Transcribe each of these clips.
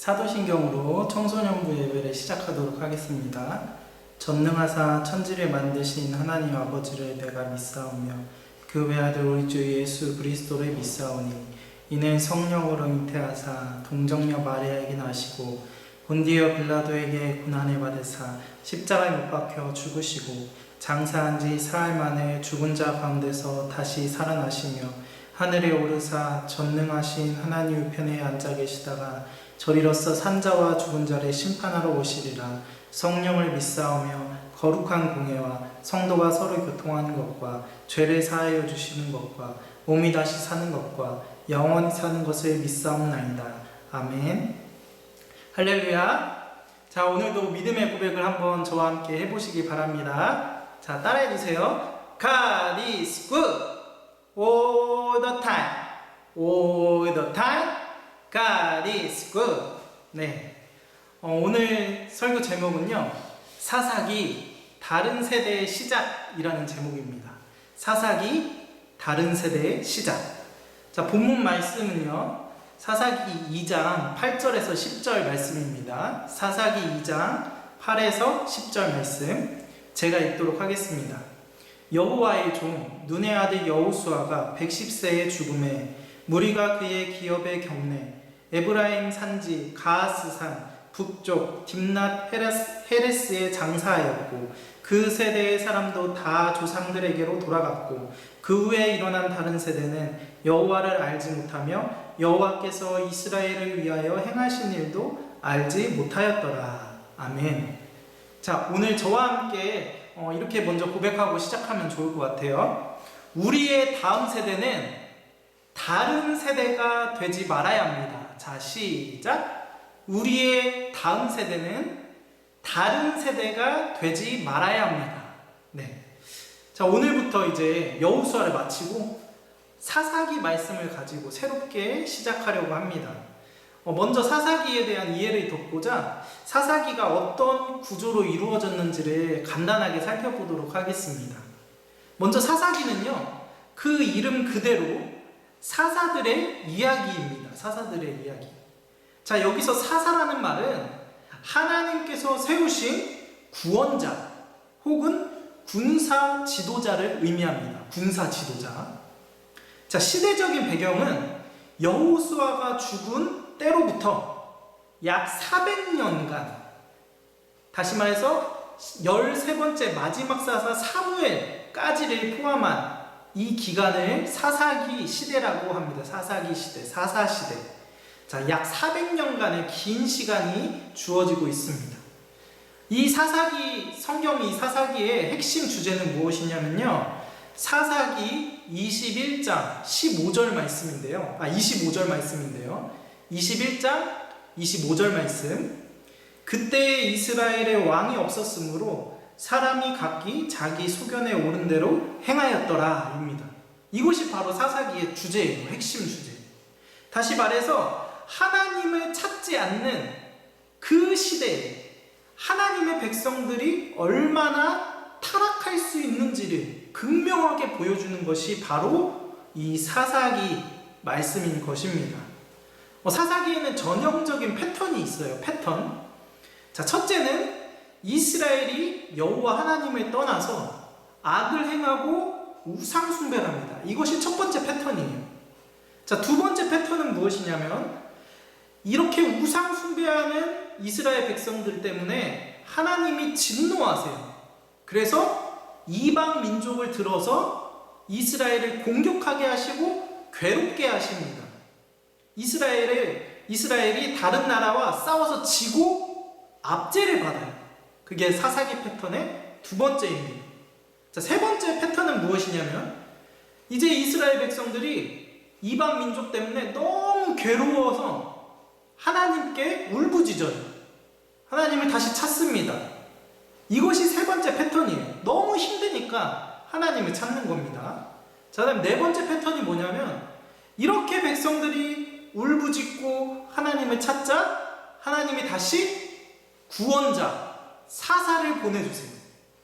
사도신경으로 청소년부 예배를 시작하도록 하겠습니다. 전능하사 천지를 만드신 하나님 아버지를 내가 믿사오며 그 외아들 우리 주 예수 그리스도를 믿사오니 이는 성령으로 잉태하사 동정녀 마리아에게 나시고 본디오 빌라도에게 고난을 받으사 십자가에 못 박혀 죽으시고 장사한 지 사흘 만에 죽은 자 가운데서 다시 살아나시며 하늘에 오르사 전능하신 하나님 우편에 앉아 계시다가 저리로서 산자와 죽은 자를 심판하러 오시리라. 성령을 믿사오며 거룩한 공예와 성도가 서로 교통하는 것과 죄를 사하여 주시는 것과 몸이 다시 사는 것과 영원히 사는 것을 믿사옵나이다. 아멘. 할렐루야. 자, 오늘도 믿음의 고백을 한번 저와 함께 해보시기 바랍니다. 자, 따라해 주세요. God is good all the time. all the time. God is good. 네. 오늘 설교 제목은요, 사사기 다른 세대의 시작이라는 제목입니다. 사사기 다른 세대의 시작. 자, 본문 말씀은요, 사사기 2장 8절에서 10절 말씀입니다. 사사기 2장 8에서 10절 말씀 제가 읽도록 하겠습니다. 여호와의 종 눈의 아들 여호수아가 110세의 죽음에 무리가 그의 기업에 경내 에브라임 산지 가하스산 북쪽 딥낫 헤레스에 장사하였고 그 세대의 사람도 다 조상들에게로 돌아갔고 그 후에 일어난 다른 세대는 여호와를 알지 못하며 여호와께서 이스라엘을 위하여 행하신 일도 알지 못하였더라. 아멘. 자, 오늘 저와 함께 이렇게 먼저 고백하고 시작하면 좋을 것 같아요. 우리의 다음 세대는 다른 세대가 되지 말아야 합니다. 자, 시작. 우리의 다음 세대는 다른 세대가 되지 말아야 합니다. 네. 자, 오늘부터 이제 여호수아를 마치고 사사기 말씀을 가지고 새롭게 시작하려고 합니다. 먼저 사사기에 대한 이해를 돕고자 사사기가 어떤 구조로 이루어졌는지를 간단하게 살펴보도록 하겠습니다. 먼저 사사기는요, 그 이름 그대로 사사들의 이야기입니다. 사사들의 이야기. 자, 여기서 사사라는 말은 하나님께서 세우신 구원자 혹은 군사 지도자를 의미합니다. 군사 지도자. 자, 시대적인 배경은 여호수아가 죽은 때로부터 약 400년간, 다시 말해서 13번째 마지막 사사 사무엘까지를 포함한 이 기간을 사사기 시대라고 합니다. 사사기 시대, 사사시대. 자, 약 400년간의 긴 시간이 주어지고 있습니다. 이 사사기, 성경이 사사기의 핵심 주제는 무엇이냐면요, 사사기 21장 15절 말씀인데요. 25절 말씀인데요. 21장 25절 말씀. 그때 이스라엘의 왕이 없었으므로 사람이 각기 자기 소견에 오른 대로 행하였더라 입니다. 이것이 바로 사사기의 주제예요. 핵심 주제. 다시 말해서 하나님을 찾지 않는 그 시대에 하나님의 백성들이 얼마나 타락할 수 있는지를 극명하게 보여주는 것이 바로 이 사사기 말씀인 것입니다. 사사기에는 전형적인 패턴이 있어요. 패턴. 자, 첫째는 이스라엘이 여호와 하나님을 떠나서 악을 행하고 우상 숭배를 합니다. 이것이 첫 번째 패턴이에요. 자, 두 번째 패턴은 무엇이냐면 이렇게 우상 숭배하는 이스라엘 백성들 때문에 하나님이 진노하세요. 그래서 이방 민족을 들어서 이스라엘을 공격하게 하시고 괴롭게 하십니다. 이스라엘이 다른 나라와 싸워서 지고 압제를 받아요. 그게 사사기 패턴의 두 번째입니다. 자, 세 번째 패턴은 무엇이냐면 이제 이스라엘 백성들이 이방 민족 때문에 너무 괴로워서 하나님께 울부짖어요. 하나님을 다시 찾습니다. 이것이 세 번째 패턴이에요. 너무 힘드니까 하나님을 찾는 겁니다. 자, 그다음 네 번째 패턴이 뭐냐면 이렇게 백성들이 울부짖고 하나님을 찾자 하나님이 다시 구원자 사사를 보내주세요.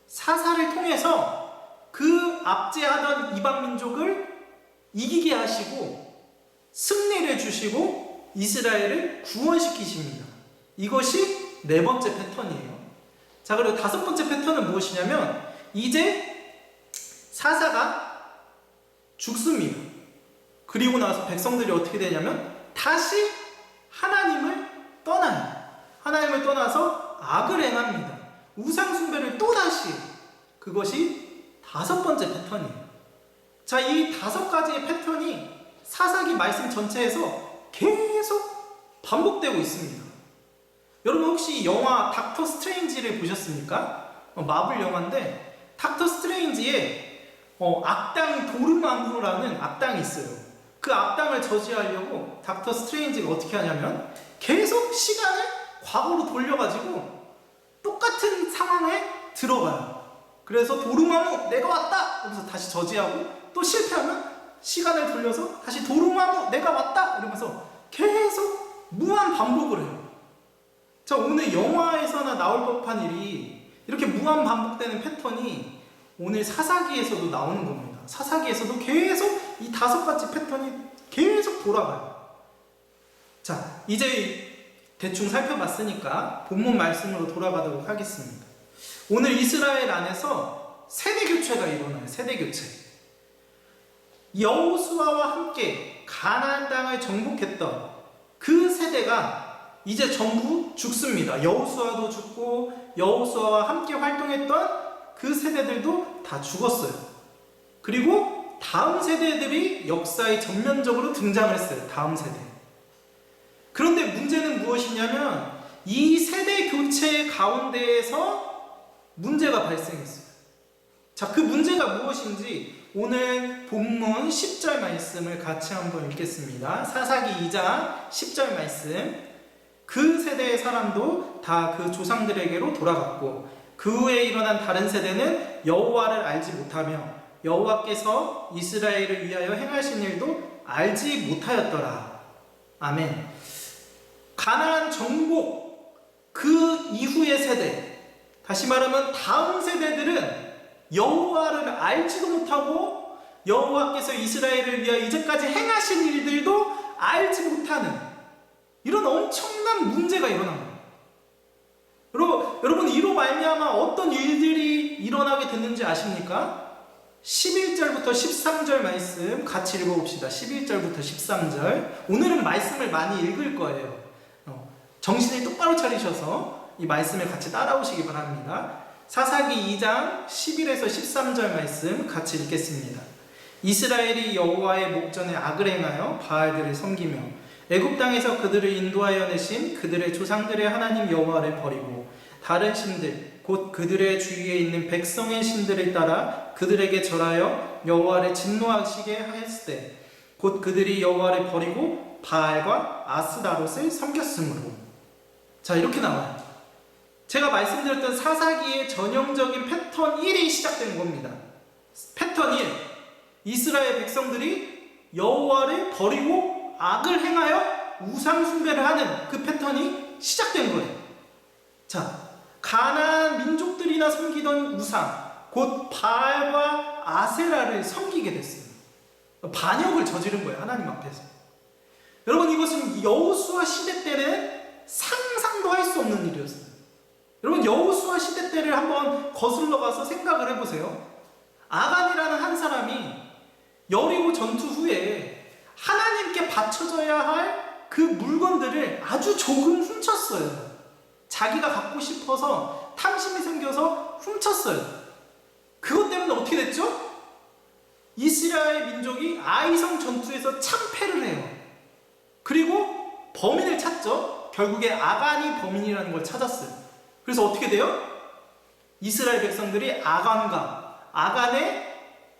사사를 통해서 그 압제하던 이방 민족을 이기게 하시고 승리를 주시고 이스라엘을 구원시키십니다. 이것이 네 번째 패턴이에요. 자, 그리고 다섯 번째 패턴은 무엇이냐면 이제 사사가 죽습니다. 그리고 나서 백성들이 어떻게 되냐면 다시 하나님을 떠나요. 하나님을 떠나서 악을 행합니다. 우상 숭배를 또다시. 그것이 다섯 번째 패턴이에요. 자, 이 다섯 가지의 패턴이 사사기 말씀 전체에서 계속 반복되고 있습니다. 여러분 혹시 영화 닥터 스트레인지를 보셨습니까? 마블 영화인데 닥터 스트레인지에 악당 도르마무라는 악당이 있어요. 그 악당을 저지하려고 닥터 스트레인지가 어떻게 하냐면 계속 시간을 과거로 돌려가지고 똑같은 상황에 들어가요. 그래서 도르마무 내가 왔다! 이러면서 다시 저지하고 또 실패하면 시간을 돌려서 다시 도르마무 내가 왔다! 이러면서 계속 무한 반복을 해요. 자, 오늘 영화에서나 나올 법한 일이 이렇게 무한 반복되는 패턴이 오늘 사사기에서도 나오는 겁니다. 사사기에서도 계속 이 다섯 가지 패턴이 계속 돌아가요. 자, 이제 대충 살펴봤으니까 본문 말씀으로 돌아가도록 하겠습니다. 오늘 이스라엘 안에서 세대 교체가 일어나요. 세대 교체. 여호수아와 함께 가나안 땅을 정복했던 그 세대가 이제 전부 죽습니다. 여호수아도 죽고 여호수아와 함께 활동했던 그 세대들도 다 죽었어요. 그리고 다음 세대들이 역사에 전면적으로 등장을 했어요. 다음 세대. 그런데 문제는 무엇이냐면 이 세대 교체 가운데에서 문제가 발생했어요. 자, 그 문제가 무엇인지 오늘 본문 10절 말씀을 같이 한번 읽겠습니다. 사사기 2장 10절 말씀. 그 세대의 사람도 다 그 조상들에게로 돌아갔고 그 후에 일어난 다른 세대는 여호와를 알지 못하며 여호와께서 이스라엘을 위하여 행하신 일도 알지 못하였더라. 아멘. 가나안 정복 그 이후의 세대, 다시 말하면 다음 세대들은 여호와를 알지도 못하고 여호와께서 이스라엘을 위하여 이제까지 행하신 일들도 알지 못하는 이런 엄청난 문제가 일어난 거예요. 여러분 이로 말미암아 어떤 일들이 일어나게 됐는지 아십니까? 11절부터 13절 말씀 같이 읽어봅시다. 11절부터 13절. 오늘은 말씀을 많이 읽을 거예요. 정신을 똑바로 차리셔서 이 말씀을 같이 따라오시기 바랍니다. 사사기 2장 11에서 13절 말씀 같이 읽겠습니다. 이스라엘이 여호와의 목전에 악을 행하여 바알들을 섬기며 애굽 땅에서 그들을 인도하여 내신 그들의 조상들의 하나님 여호와를 버리고 다른 신들 곧 그들의 주위에 있는 백성의 신들을 따라 그들에게 절하여 여호와를 진노하시게 하였을 때 곧 그들이 여호와를 버리고 바알과 아스다롯을 섬겼으므로. 자, 이렇게 나와요. 제가 말씀드렸던 사사기의 전형적인 패턴 1이 시작되는 겁니다. 패턴 1. 이스라엘 백성들이 여호와를 버리고 악을 행하여 우상 숭배를 하는 그 패턴이 시작된 거예요. 자, 가나안 민족들이나 섬기던 우상, 곧 바알과 아세라를 섬기게 됐어요. 반역을 저지른 거예요, 하나님 앞에서. 여러분, 이것은 여호수아 시대 때는 상상도 할 수 없는 일이었어요. 여러분, 여호수아 시대 때를 한번 거슬러 가서 생각을 해보세요. 아간이라는 한 사람이 여리고 전투 후에 하나님께 바쳐져야 할 그 물건들을 아주 조금 훔쳤어요. 자기가 갖고 싶어서 탐심이 생겨서 훔쳤어요. 그것 때문에 어떻게 됐죠? 이스라엘 민족이 아이성 전투에서 참패를 해요. 그리고 범인을 찾죠. 결국에 아간이 범인이라는 걸 찾았어요. 그래서 어떻게 돼요? 이스라엘 백성들이 아간과 아간의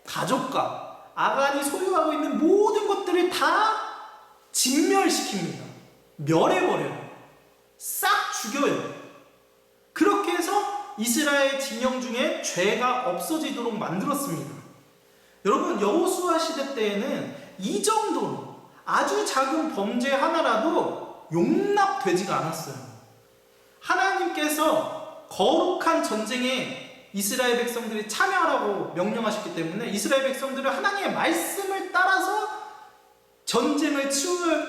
가족과 아간이 소유하고 있는 모든 것들을 다 진멸시킵니다. 멸해버려요. 싹 죽여요. 그렇게 해서 이스라엘 진영 중에 죄가 없어지도록 만들었습니다. 여러분, 여호수아 시대 때에는 이 정도로 아주 작은 범죄 하나라도 용납되지가 않았어요. 하나님께서 거룩한 전쟁에 이스라엘 백성들이 참여하라고 명령하셨기 때문에 이스라엘 백성들은 하나님의 말씀을 따라서 전쟁을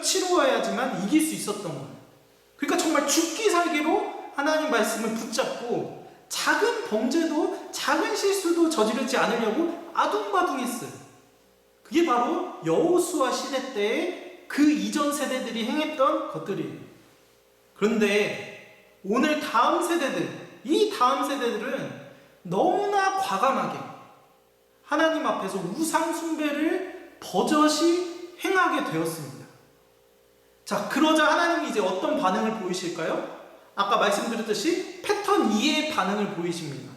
치루어야지만 이길 수 있었던 거예요. 그러니까 정말 죽기 살기로 하나님 말씀을 붙잡고 작은 범죄도 작은 실수도 저지르지 않으려고 아둥바둥했어요. 그게 바로 여호수아 시대 때의 그 이전 세대들이 행했던 것들이에요. 그런데 오늘 이 다음 세대들은 너무나 과감하게 하나님 앞에서 우상 숭배를 버젓이 행하게 되었습니다. 자, 그러자 하나님이 이제 어떤 반응을 보이실까요? 아까 말씀드렸듯이 패턴 2의 반응을 보이십니다.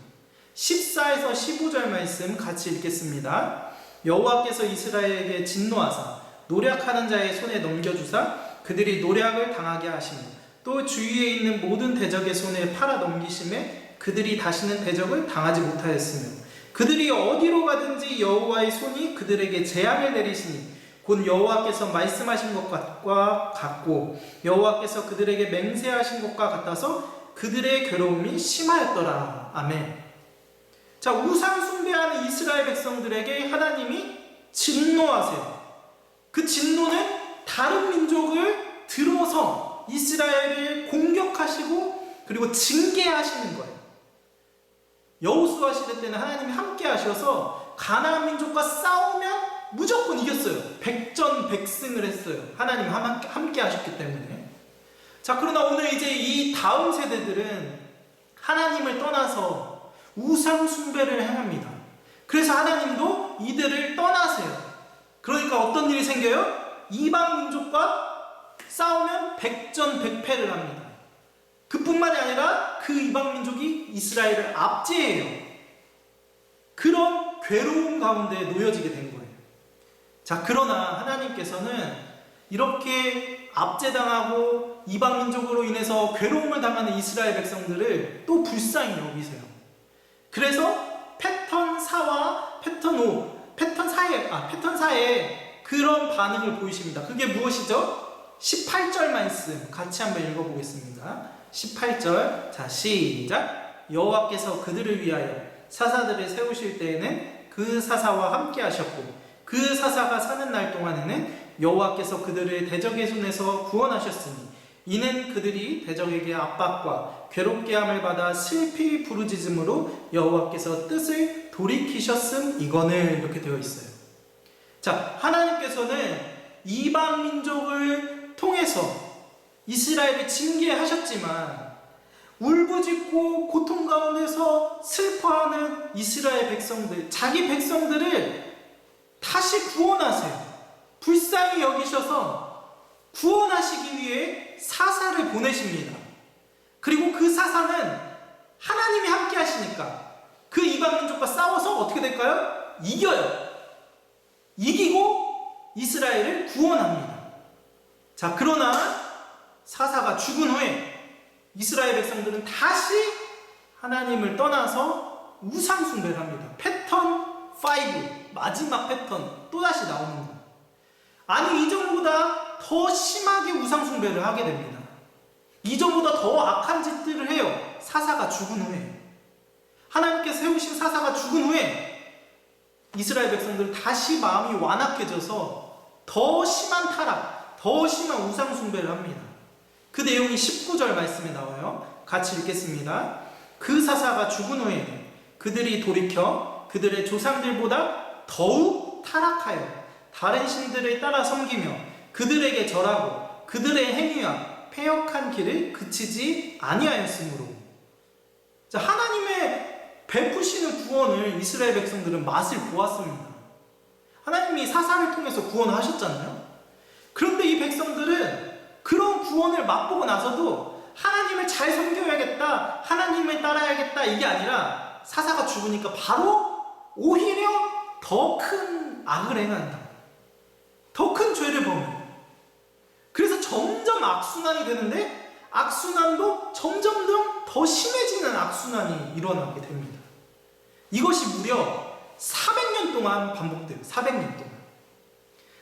14에서 15절 말씀 같이 읽겠습니다. 여호와께서 이스라엘에게 진노하사 노략하는 자의 손에 넘겨주사 그들이 노략을 당하게 하시며 또 주위에 있는 모든 대적의 손에 팔아 넘기심에 그들이 다시는 대적을 당하지 못하였으며 그들이 어디로 가든지 여호와의 손이 그들에게 재앙을 내리시니 곧 여호와께서 말씀하신 것과 같고 여호와께서 그들에게 맹세하신 것과 같아서 그들의 괴로움이 심하였더라. 아멘. 자, 우상 숭배하는 이스라엘 백성들에게 하나님이 진노하세요. 그 진노는 다른 민족을 들어서 이스라엘을 공격하시고 그리고 징계하시는 거예요. 여호수아 시대 때는 하나님이 함께 하셔서 가나안 민족과 싸우면 무조건 이겼어요. 백전백승을 했어요. 하나님 함께 하셨기 때문에. 자, 그러나 오늘 이제 이 다음 세대들은 하나님을 떠나서 우상 숭배를 행합니다. 그래서 하나님도 이들을 떠나세요. 그러니까 어떤 일이 생겨요? 이방 민족과 싸우면 백전백패를 합니다. 그뿐만이 아니라 그 이방 민족이 이스라엘을 압제해요. 그런 괴로움 가운데 놓여지게 된 거예요. 자, 그러나 하나님께서는 이렇게 압제당하고 이방 민족으로 인해서 괴로움을 당하는 이스라엘 백성들을 또 불쌍히 여기세요. 그래서 패턴 4와 패턴 5, 패턴 4에 그런 반응을 보이십니다. 그게 무엇이죠? 18절 말씀 같이 한번 읽어보겠습니다. 18절, 자, 시작. 여호와께서 그들을 위하여 사사들을 세우실 때에는 그 사사와 함께 하셨고 그 사사가 사는 날 동안에는 여호와께서 그들을 대적의 손에서 구원하셨으니 이는 그들이 대적에게 압박과 괴롭게 함을 받아 슬피 부르짖음으로 여호와께서 뜻을 돌이키셨음 이거늘 이렇게 되어 있어요. 자, 하나님께서는 이방 민족을 통해서 이스라엘을 징계하셨지만 울부짖고 고통 가운데서 슬퍼하는 이스라엘 백성들, 자기 백성들을 다시 구원하세요. 불쌍히 여기셔서 구원하시기 위해 사사를 보내십니다. 그리고 그 사사는 하나님이 함께 하시니까 그 이방 민족과 싸워서 어떻게 될까요? 이겨요. 이기고 이스라엘을 구원합니다. 자, 그러나 사사가 죽은 후에 이스라엘 백성들은 다시 하나님을 떠나서 우상 숭배를 합니다. 패턴 5, 마지막 패턴 또다시 나오는 거예요. 아니, 이전보다 더 심하게 우상 숭배를 하게 됩니다. 이전보다 더 악한 짓들을 해요. 사사가 죽은 후에. 하나님께서 세우신 사사가 죽은 후에 이스라엘 백성들은 다시 마음이 완악해져서 더 심한 타락, 더 심한 우상 숭배를 합니다. 그 내용이 19절 말씀에 나와요. 같이 읽겠습니다. 그 사사가 죽은 후에 그들이 돌이켜 그들의 조상들보다 더욱 타락하여 다른 신들을 따라 섬기며 그들에게 절하고 그들의 행위와 패역한 길을 그치지 아니하였으므로. 자, 하나님의 베푸시는 구원을 이스라엘 백성들은 맛을 보았습니다. 하나님이 사사를 통해서 구원하셨잖아요. 그런데 이 백성들은 그런 구원을 맛보고 나서도 하나님을 잘 섬겨야겠다, 하나님을 따라야겠다, 이게 아니라 사사가 죽으니까 바로 오히려 더 큰 악을 행한다. 더 큰 죄를 범해요. 그래서 점점 악순환이 되는데 악순환도 점점 더 심해지는 악순환이 일어나게 됩니다. 이것이 무려 400년 동안 반복돼요. 400년 동안.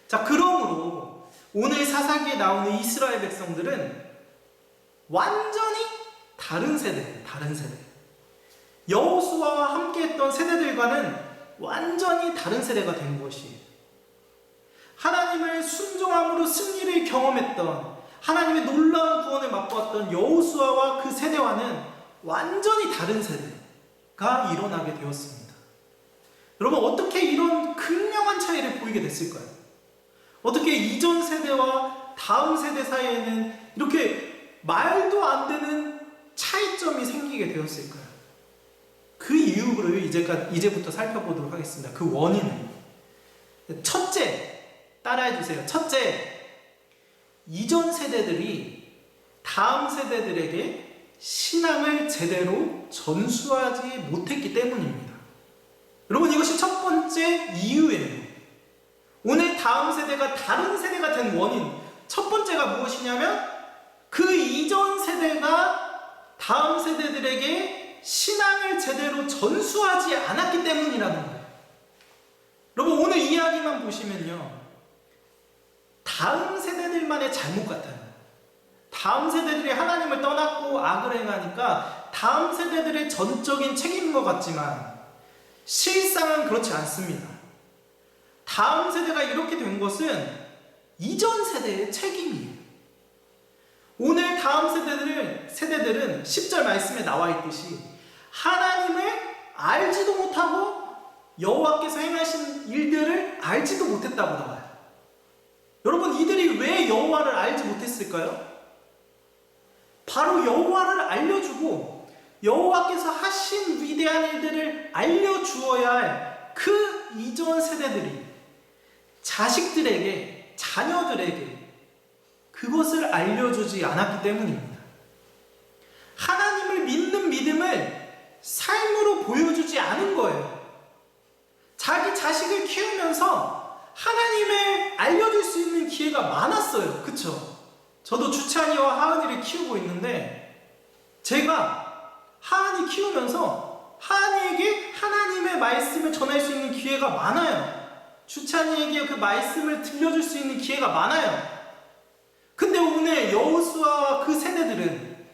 자, 그러므로 오늘 사사기에 나오는 이스라엘 백성들은 완전히 다른 세대예요. 다른 세대. 여호수아와 함께했던 세대들과는 완전히 다른 세대가 된 것이에요. 하나님 하나님을 순종함으로 승리를 경험했던, 하나님의 놀라운 구원을 맛보았던 여호수아와 그 세대와는 완전히 다른 세대가 일어나게 되었습니다. 여러분, 어떻게 이런 극명한 차이를 보이게 됐을까요? 어떻게 이전 세대와 다음 세대 사이에는 이렇게 말도 안 되는 차이점이 생기게 되었을까요? 그 이유를 이제부터 살펴보도록 하겠습니다. 그 원인을. 첫째, 따라해 주세요. 첫째, 이전 세대들이 다음 세대들에게 신앙을 제대로 전수하지 못했기 때문입니다. 여러분, 이것이 첫 번째 이유예요. 오늘 다음 세대가 다른 세대가 된 원인, 첫 번째가 무엇이냐면 그 이전 세대가 다음 세대들에게 신앙을 제대로 전수하지 않았기 때문이라는 거예요. 여러분, 오늘 이야기만 보시면요, 다음 세대들만의 잘못 같아요. 다음 세대들이 하나님을 떠났고 악을 행하니까 다음 세대들의 전적인 책임인 것 같지만 실상은 그렇지 않습니다. 다음 세대가 이렇게 된 것은 이전 세대의 책임이에요. 오늘 다음 세대들은 10절 말씀에 나와 있듯이 하나님을 알지도 못하고 여호와께서 행하신 일들을 알지도 못했다고 나와요. 여러분, 이들이 왜 여호와를 알지 못했을까요? 바로 여호와를 알려주고 여호와께서 하신 위대한 일들을 알려주어야 할 그 이전 세대들이 자식들에게, 자녀들에게 그것을 알려주지 않았기 때문입니다. 하나님을 믿는 믿음을 삶으로 보여주지 않은 거예요. 자기 자식을 키우면서 하나님을 알려줄 수 있는 기회가 많았어요. 그쵸? 저도 주찬이와 하은이를 키우고 있는데 제가 하은이 키우면서 하은이에게 하나님의 말씀을 전할 수 있는 기회가 많아요. 주찬이에게 그 말씀을 들려줄 수 있는 기회가 많아요. 근데 오늘 여호수아와 그 세대들은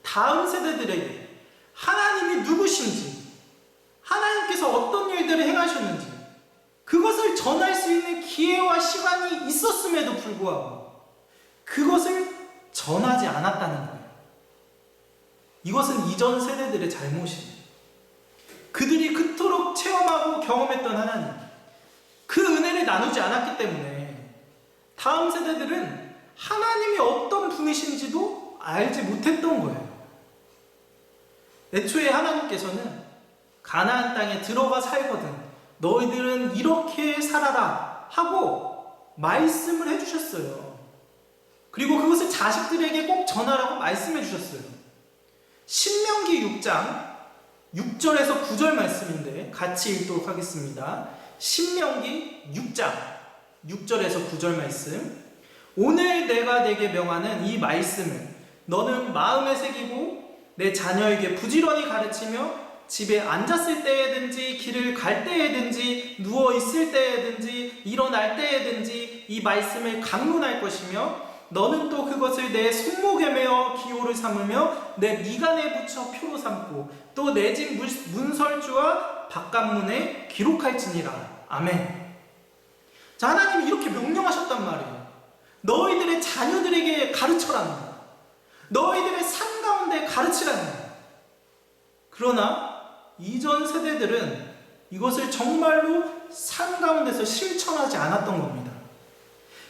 다음 세대들에게 하나님이 누구신지, 하나님께서 어떤 일들을 행하셨는지 그것을 전할 수 있는 기회와 시간이 있었음에도 불구하고 그것을 전하지 않았다는 거예요. 이것은 이전 세대들의 잘못이에요. 그들이 그토록 체험하고 경험했던 하나님, 그 은혜를 나누지 않았기 때문에 다음 세대들은 하나님이 어떤 분이신지도 알지 못했던 거예요. 애초에 하나님께서는 가나안 땅에 들어가 살거든 너희들은 이렇게 살아라 하고 말씀을 해주셨어요. 그리고 그것을 자식들에게 꼭 전하라고 말씀해 주셨어요. 신명기 6장 6절에서 9절 말씀인데 같이 읽도록 하겠습니다. 신명기 6장 6절에서 9절 말씀. 오늘 내가 네게 명하는 이 말씀을 너는 마음에 새기고 내 자녀에게 부지런히 가르치며 집에 앉았을 때에든지 길을 갈 때에든지 누워 있을 때에든지 일어날 때에든지 이 말씀을 강론할 것이며 너는 또 그것을 내 손목에 메어 기호를 삼으며 내 미간에 붙여 표로 삼고 또 내 집 문설주와 바깥문에 기록할지니라. 아멘. 자, 하나님이 이렇게 명령하셨단 말이에요. 너희들의 자녀들에게 가르쳐라는 거야. 너희들의 삶 가운데 가르치라는 거야. 그러나 이전 세대들은 이것을 정말로 삶 가운데서 실천하지 않았던 겁니다.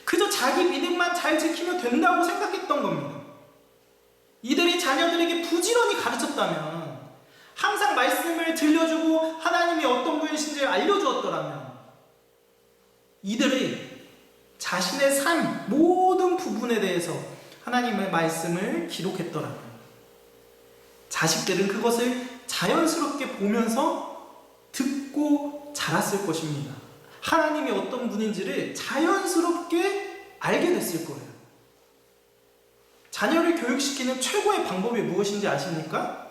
그저 자기 믿음만 잘 지키면 된다고 생각했던 겁니다. 이들이 자녀들에게 부지런히 가르쳤다면, 항상 말씀을 들려주고 하나님이 어떤 분이신지 알려주었더라면 이들이 자신의 삶 모든 부분에 대해서 하나님의 말씀을 기록했더라면 자식들은 그것을 자연스럽게 보면서 듣고 자랐을 것입니다. 하나님이 어떤 분인지를 자연스럽게 알게 됐을 거예요. 자녀를 교육시키는 최고의 방법이 무엇인지 아십니까?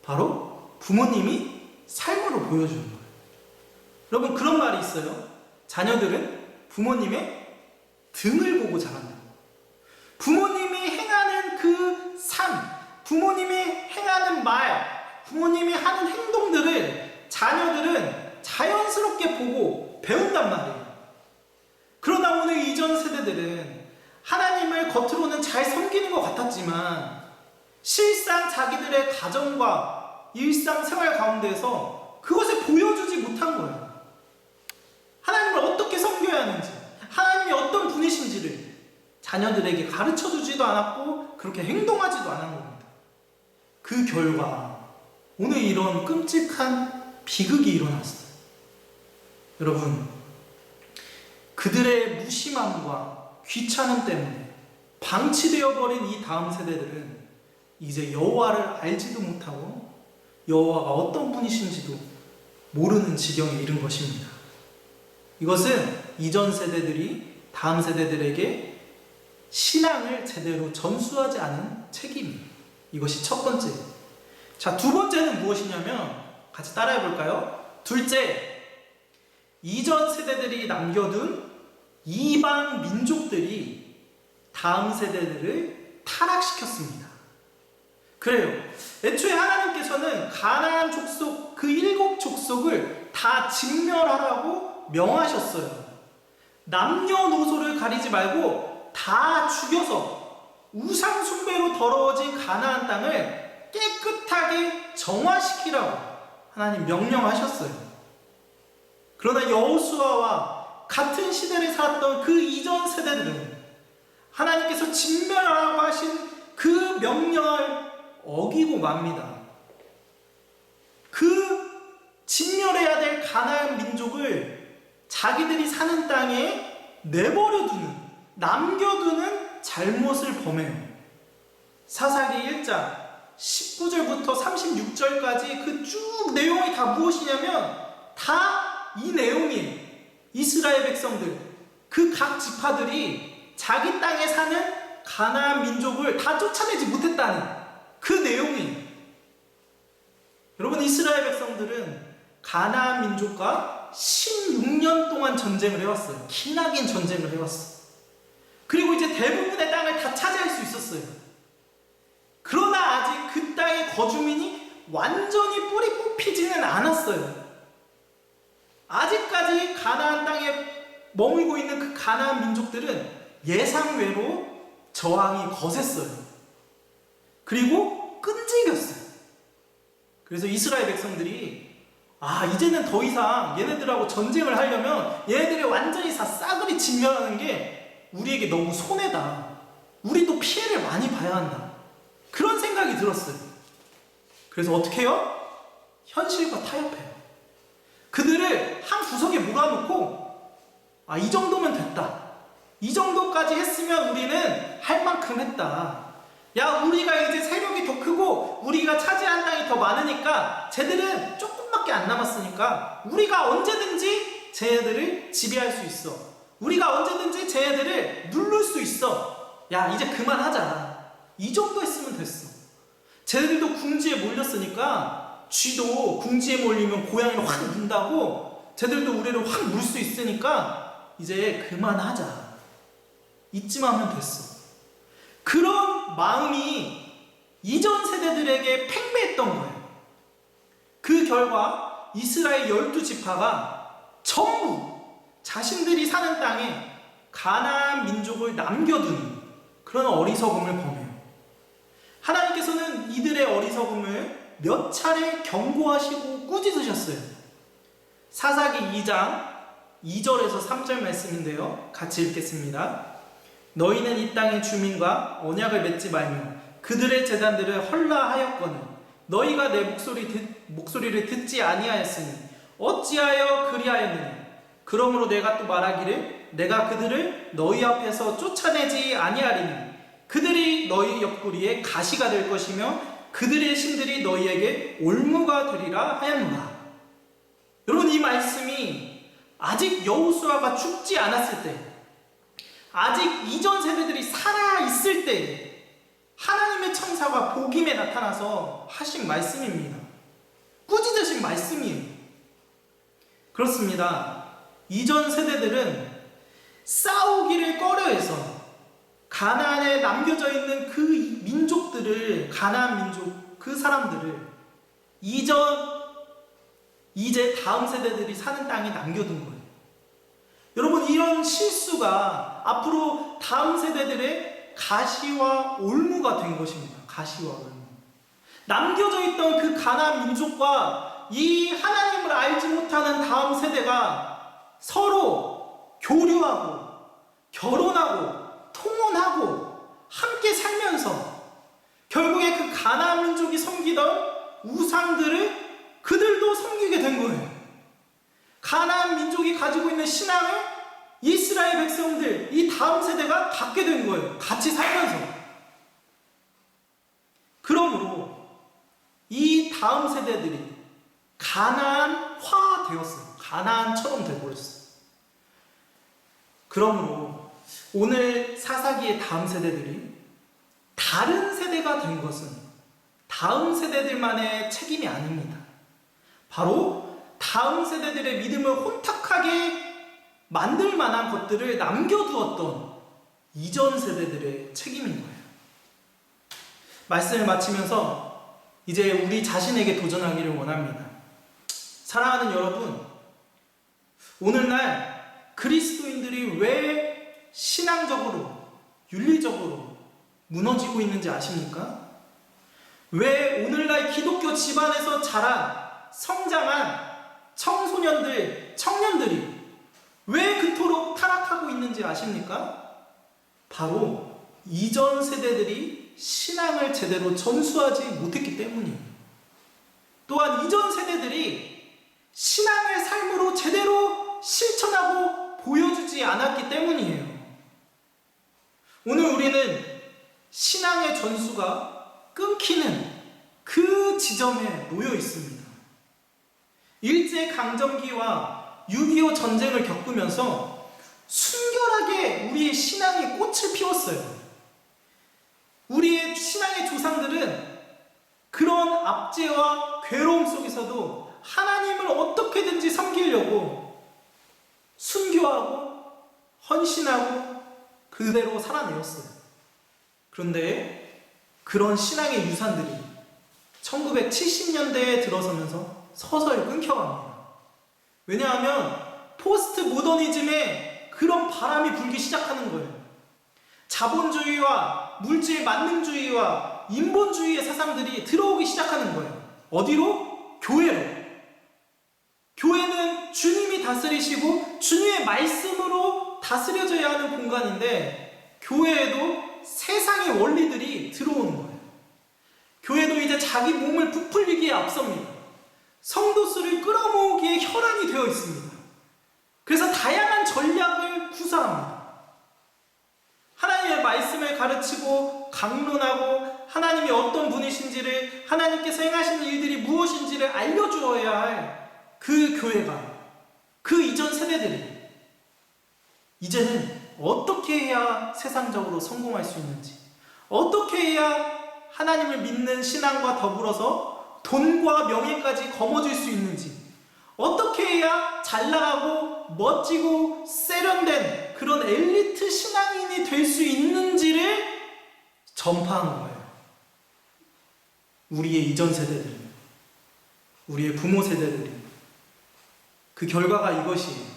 바로 부모님이 삶으로 보여주는 거예요. 여러분, 그런 말이 있어요. 자녀들은 부모님의 등을 보고 자란다. 부모님이 행하는 그 삶, 부모님이 행하는 말, 부모님이 하는 행동들을 자녀들은 자연스럽게 보고 배운단 말이에요. 그러나 오늘 이전 세대들은 하나님을 겉으로는 잘 섬기는 것 같았지만 실상 자기들의 가정과 일상생활 가운데서 그것을 보여주지 못한 거예요. 하나님을 어떻게 섬겨야 하는지, 하나님이 어떤 분이신지를 자녀들에게 가르쳐주지도 않았고 그렇게 행동하지도 않은 겁니다. 그 결과 오늘 이런 끔찍한 비극이 일어났어요. 여러분, 그들의 무심함과 귀찮음 때문에 방치되어 버린 이 다음 세대들은 이제 여호와를 알지도 못하고 여호와가 어떤 분이신지도 모르는 지경에 이른 것입니다. 이것은 이전 세대들이 다음 세대들에게 신앙을 제대로 전수하지 않은 책임이에요. 이것이 첫 번째. 자, 두 번째는 무엇이냐면 같이 따라해 볼까요? 둘째, 이전 세대들이 남겨둔 이방 민족들이 다음 세대들을 타락시켰습니다. 그래요. 애초에 하나님께서는 가나안 족속 그 7 족속을 다 진멸하라고 명하셨어요. 남녀노소를 가리지 말고 다 죽여서 우상 숭배로 더러워진 가나안 땅을 깨끗하게 정화시키라고 하나님 명령하셨어요. 그러나 여호수아와 같은 시대를 살았던 그 이전 세대들은 하나님께서 진멸하라고 하신 그 명령을 어기고 맙니다. 그 진멸해야 될 가나안 민족을 자기들이 사는 땅에 내버려두는, 남겨두는 잘못을 범해요. 사사기 1장 19절부터 36절까지 그 쭉 내용이 다 무엇이냐면 다 이 내용이 이스라엘 백성들, 그 각 지파들이 자기 땅에 사는 가나안 민족을 다 쫓아내지 못했다는 그 내용이. 여러분, 이스라엘 백성들은 가나안 민족과 16년 동안 전쟁을 해왔어요. 기나긴 전쟁을 해왔어요. 그리고 이제 대부분의 땅을 다 차지할 수 있었어요. 그러나 아직 그 땅의 거주민이 완전히 뿌리 뽑히지는 않았어요. 아직까지 가나안 땅에 머물고 있는 그 가나안 민족들은 예상외로 저항이 거셌어요. 그리고 끈질겼어요. 그래서 이스라엘 백성들이 이제는 더 이상 얘네들하고 전쟁을 하려면 얘네들이 완전히 다 싸그리 진멸하는 게 우리에게 너무 손해다. 우리도 피해를 많이 봐야 한다. 그런 생각이 들었어요. 그래서 어떻게 해요? 현실과 타협해요. 그들을 한 구석에 몰아놓고 이 정도면 됐다. 이 정도까지 했으면 우리는 할 만큼 했다. 야, 우리가 이제 세력이 더 크고 우리가 차지한 땅이 더 많으니까 쟤들은 조금밖에 안 남았으니까 우리가 언제든지 쟤네들을 지배할 수 있어. 우리가 언제든지 쟤네들을 누를 수 있어. 야, 이제 그만하자. 이 정도 했으면 됐어. 쟤네들도 궁지에 몰렸으니까 쥐도 궁지에 몰리면 고양이를 확 문다고 쟤들도 우리를 확 물 수 있으니까 이제 그만하자. 이쯤 하면 됐어. 그런 마음이 이전 세대들에게 팽배했던 거예요. 그 결과 이스라엘 12지파가 전부 자신들이 사는 땅에 가나안 민족을 남겨두는 그런 어리석음을 범해요. 하나님께서는 이들의 어리석음을 몇 차례 경고하시고 꾸짖으셨어요. 사사기 2장 2절에서 3절 말씀인데요. 같이 읽겠습니다. 너희는 이 땅의 주민과 언약을 맺지 말며 그들의 제단들을 헐라하였거늘 너희가 내 목소리를 듣지 아니하였으니 어찌하여 그리하였느냐. 그러므로 내가 또 말하기를 내가 그들을 너희 앞에서 쫓아내지 아니하리니 그들이 너희 옆구리에 가시가 될 것이며 그들의 신들이 너희에게 올무가 되리라 하였노라. 여러분, 이 말씀이 아직 여호수아가 죽지 않았을 때, 아직 이전 세대들이 살아있을 때 하나님의 천사가 복임에 나타나서 하신 말씀입니다. 꾸짖으신 말씀이에요. 그렇습니다. 이전 세대들은 싸우기를 꺼려해서 가나안에 남겨져 있는 그 민족들을, 가나안 민족 그 사람들을 이제 다음 세대들이 사는 땅에 남겨둔 거예요. 여러분, 이런 실수가 앞으로 다음 세대들의 가시와 올무가 된 것입니다. 가시와 올무. 남겨져 있던 그 가나안 민족과 이 하나님을 알지 못하는 다음 세대가 서로 교류하고 결혼하고 통혼하고 함께 살면서 결국에 그 가나안 민족이 섬기던 우상들을 그들도 섬기게 된 거예요. 가나안 민족이 가지고 있는 신앙을 이스라엘 백성들, 이 다음 세대가 갖게 된 거예요. 같이 살면서. 그러므로 이 다음 세대들이 가나안화 되었어요. 가나안처럼 되어버렸어요. 그러므로 오늘 사사기의 다음 세대들이 다른 세대가 된 것은 다음 세대들만의 책임이 아닙니다. 바로 다음 세대들의 믿음을 혼탁하게 만들 만한 것들을 남겨두었던 이전 세대들의 책임인 거예요. 말씀을 마치면서 이제 우리 자신에게 도전하기를 원합니다. 사랑하는 여러분, 오늘날 그리스도인들이 왜 신앙적으로, 윤리적으로 무너지고 있는지 아십니까? 왜 오늘날 기독교 집안에서 자란, 성장한 청소년들, 청년들이 왜 그토록 타락하고 있는지 아십니까? 바로 이전 세대들이 신앙을 제대로 전수하지 못했기 때문이에요. 또한 이전 세대들이 신앙의 삶으로 제대로 실천하고 보여주지 않았기 때문이에요. 오늘 우리는 신앙의 전수가 끊기는 그 지점에 놓여 있습니다. 일제강점기와 6.25 전쟁을 겪으면서 순결하게 우리의 신앙이 꽃을 피웠어요. 우리의 신앙의 조상들은 그런 압제와 괴로움 속에서도 하나님을 어떻게든지 섬기려고 순교하고 헌신하고 그대로 살아내었어요. 그런데 그런 신앙의 유산들이 1970년대에 들어서면서 서서히 끊겨갑니다. 왜냐하면 포스트 모더니즘의 그런 바람이 불기 시작하는 거예요. 자본주의와 물질 만능주의와 인본주의의 사상들이 들어오기 시작하는 거예요. 어디로? 교회로. 교회는 주님이 다스리시고 주님의 말씀으로 다스려져야 하는 공간인데 교회에도 세상의 원리들이 들어오는 거예요. 교회도 이제 자기 몸을 부풀리기에 앞섭니다. 성도 수를 끌어모으기에 혈안이 되어 있습니다. 그래서 다양한 전략을 구사합니다. 하나님의 말씀을 가르치고 강론하고 하나님이 어떤 분이신지를, 하나님께서 행하신 일들이 무엇인지를 알려주어야 할 그 교회가, 그 이전 세대들이 이제는 어떻게 해야 세상적으로 성공할 수 있는지, 어떻게 해야 하나님을 믿는 신앙과 더불어서 돈과 명예까지 거머쥘 수 있는지, 어떻게 해야 잘나가고 멋지고 세련된 그런 엘리트 신앙인이 될 수 있는지를 전파한 거예요. 우리의 이전 세대들이, 우리의 부모 세대들이. 그 결과가 이것이에요.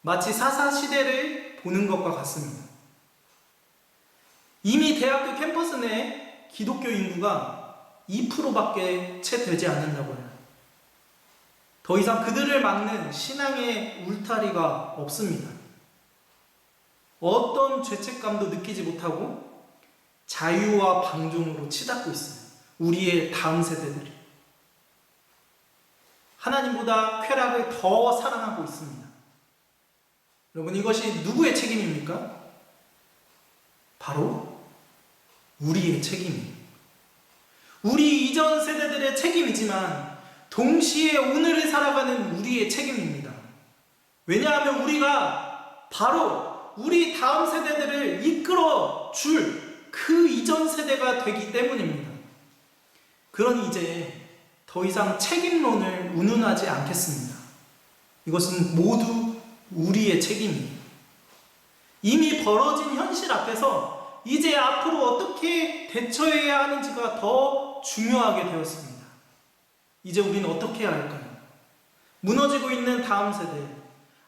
마치 사사시대를 보는 것과 같습니다. 이미 대학교 캠퍼스 내 기독교 인구가 2%밖에 채 되지 않는다고 해요. 더 이상 그들을 막는 신앙의 울타리가 없습니다. 어떤 죄책감도 느끼지 못하고 자유와 방종으로 치닫고 있어요. 우리의 다음 세대들이. 하나님보다 쾌락을 더 사랑하고 있습니다. 여러분, 이것이 누구의 책임입니까? 바로 우리의 책임이에요. 우리 이전 세대들의 책임이지만 동시에 오늘을 살아가는 우리의 책임입니다. 왜냐하면 우리가 바로 우리 다음 세대들을 이끌어 줄 그 이전 세대가 되기 때문입니다. 그러니 이제 더 이상 책임론을 운운하지 않겠습니다. 이것은 모두 우리의 책임이에요. 이미 벌어진 현실 앞에서 이제 앞으로 어떻게 대처해야 하는지가 더 중요하게 되었습니다. 이제 우리는 어떻게 해야 할까요? 무너지고 있는 다음 세대,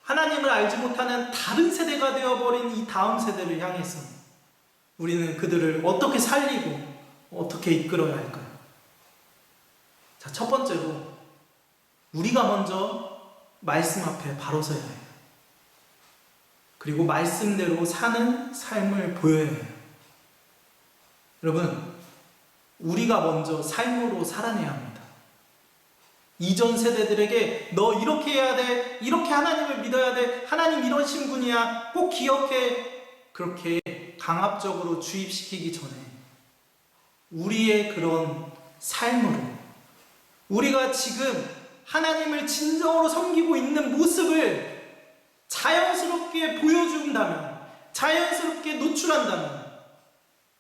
하나님을 알지 못하는 다른 세대가 되어버린 이 다음 세대를 향해서 우리는 그들을 어떻게 살리고 어떻게 이끌어야 할까요? 자, 첫 번째로 우리가 먼저 말씀 앞에 바로 서야 해요. 그리고 말씀대로 사는 삶을 보여야 해요. 여러분, 우리가 먼저 삶으로 살아내야 합니다. 이전 세대들에게 너 이렇게 해야 돼, 이렇게 하나님을 믿어야 돼, 하나님 이러신 분이야, 꼭 기억해, 그렇게 강압적으로 주입시키기 전에 우리의 그런 삶으로, 우리가 지금 하나님을 진정으로 섬기고 있는 모습을 자연스럽게 보여준다면, 자연스럽게 노출한다면,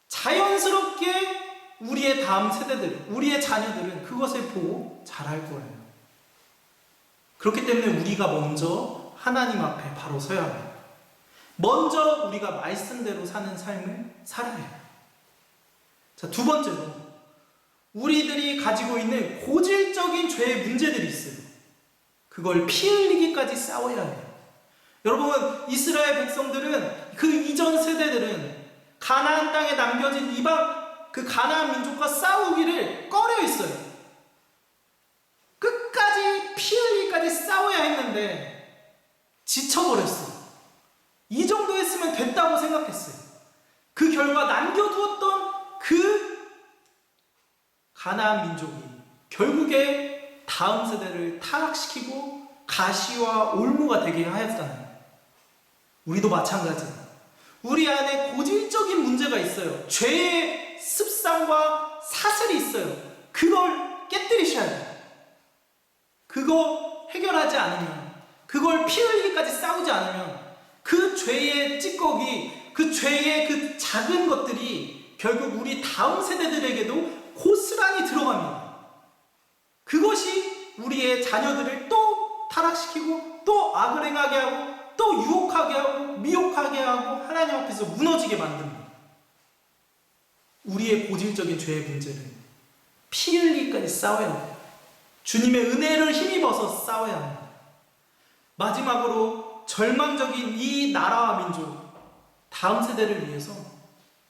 자연스럽게 우리의 다음 세대들, 우리의 자녀들은 그것을 보고 자랄 거예요. 그렇기 때문에 우리가 먼저 하나님 앞에 바로 서야 해요. 먼저 우리가 말씀대로 사는 삶을 살아야 해요. 자, 두 번째로 우리들이 가지고 있는 고질적인 죄의 문제들이 있어요. 그걸 피 흘리기까지 싸워야 해요. 여러분, 이스라엘 백성들은, 그 이전 세대들은 가나안 땅에 남겨진 이방 그 가나안 민족과 싸우기를 꺼려 했어요. 끝까지 피 흘리기까지 싸워야 했는데 지쳐버렸어요. 이 정도 했으면 됐다고 생각했어요. 그 결과 남겨두었던 그 가나안 민족이 결국에 다음 세대를 타락시키고 가시와 올무가 되게 하였잖아요. 우리도 마찬가지예요. 우리 안에 고질적인 문제가 있어요. 죄의 습성과 사슬이 있어요. 그걸 깨뜨리셔야 돼요. 그거 해결하지 않으면, 그걸 피 흘리기까지 싸우지 않으면 그 죄의 찌꺼기, 그 죄의 그 작은 것들이 결국 우리 다음 세대들에게도 고스란히 들어갑니다. 그것이 우리의 자녀들을 또 타락시키고 또 악을 행하게 하고 또 유혹하게 하고 미혹하게 하고 하나님 앞에서 무너지게 만듭니다. 우리의 고질적인 죄의 문제는 피 흘리기까지 싸워야 합니다. 주님의 은혜를 힘입어서 싸워야 합니다. 마지막으로 절망적인 이 나라와 민족, 다음 세대를 위해서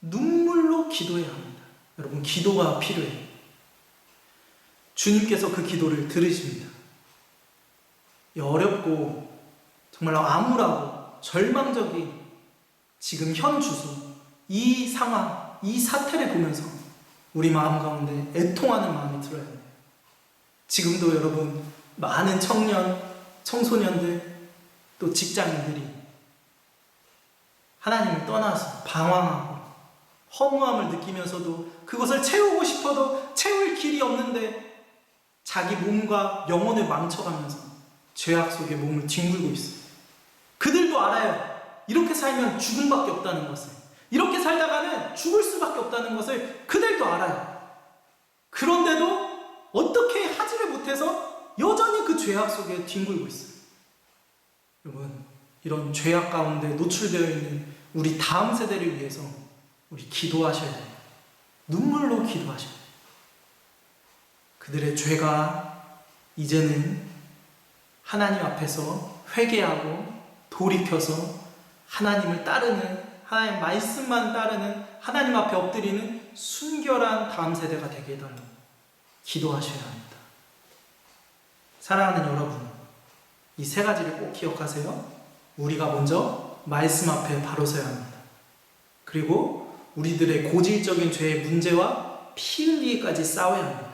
눈물로 기도해야 합니다. 여러분, 기도가 필요해요. 주님께서 그 기도를 들으십니다. 어렵고 정말 암울하고 절망적인 지금 현 주소, 이 상황, 이 사태를 보면서 우리 마음 가운데 애통하는 마음이 들어야 해요. 지금도 여러분, 많은 청년, 청소년들, 또 직장인들이 하나님을 떠나서 방황하고 허무함을 느끼면서도 그것을 채우고 싶어도 채울 길이 없는데 자기 몸과 영혼을 망쳐가면서 죄악 속에 몸을 뒹굴고 있어요. 그들도 알아요. 이렇게 살면 죽음밖에 없다는 것을, 이렇게 살다가는 죽을 수밖에 없다는 것을 그들도 알아요. 그런데도 어떻게 하지를 못해서 여전히 그 죄악 속에 뒹굴고 있어요. 여러분, 이런 죄악 가운데 노출되어 있는 우리 다음 세대를 위해서 우리 기도하셔야 돼요. 눈물로 기도하셔야 돼요. 그들의 죄가 이제는 하나님 앞에서 회개하고 돌이켜서 하나님을 따르는, 하나님 말씀만 따르는, 하나님 앞에 엎드리는 순결한 다음 세대가 되게 해달라고 기도하셔야 합니다. 사랑하는 여러분, 이 세 가지를 꼭 기억하세요. 우리가 먼저 말씀 앞에 바로 서야 합니다. 그리고 우리들의 고질적인 죄의 문제와 피 흘리기까지 싸워야 합니다.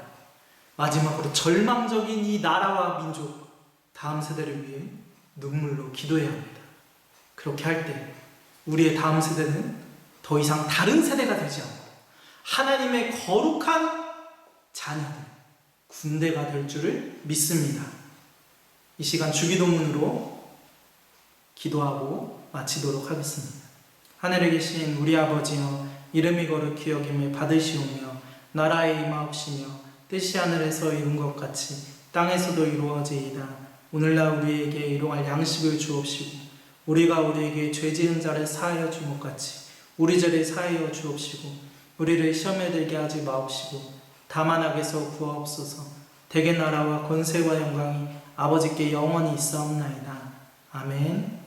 마지막으로 절망적인 이 나라와 민족, 다음 세대를 위해 눈물로 기도해야 합니다. 그렇게 할 때 우리의 다음 세대는 더 이상 다른 세대가 되지 않고 하나님의 거룩한 자녀들, 군대가 될 줄을 믿습니다. 이 시간 주기도문으로 기도하고 마치도록 하겠습니다. 하늘에 계신 우리 아버지여, 이름이 거룩히 여김을 받으시오며 나라에 임하옵시며 뜻이 하늘에서 이룬 것 같이 땅에서도 이루어지이다. 오늘날 우리에게 일용할 양식을 주옵시고 우리가 우리에게 죄 지은 자를 사하여 준 것 같이 우리 죄를 사하여 주옵시고 우리를 시험에 들게 하지 마옵시고 다만 악에서 구하옵소서. 대개 나라와 권세와 영광이 아버지께 영원히 있사옵나이다. 아멘.